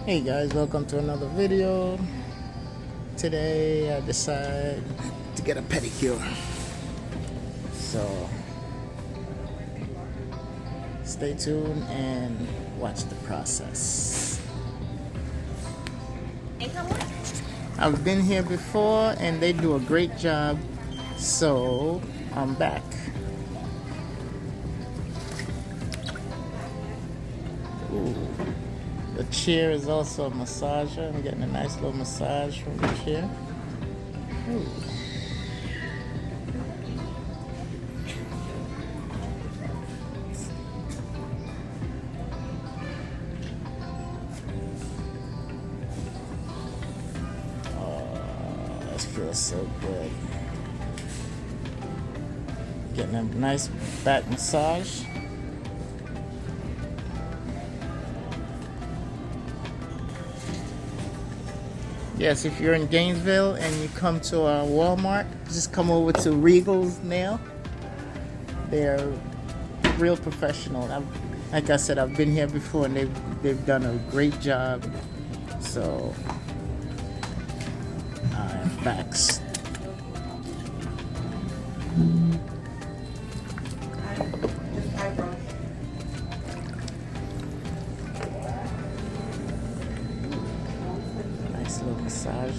Hey guys, welcome to another video. Today I decided to get a pedicure. So stay tuned and watch the process. I've been here before and they do a great job, so I'm back. Ooh. The chair is also a massager. I'm getting a nice little massage from the chair. Ooh. Oh, that feels so good. Getting a nice back massage. Yes, if you're in Gainesville and you come to a Walmart, just come over to Regal's Nail. They're real professional. Like I said, I've been here before and they've done a great job. So I'm back. Nice little massage.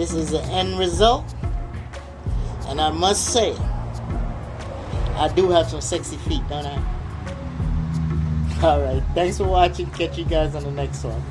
This is the end result. And I must say, I do have some sexy feet, don't I? Alright, thanks for watching. Catch you guys on the next one.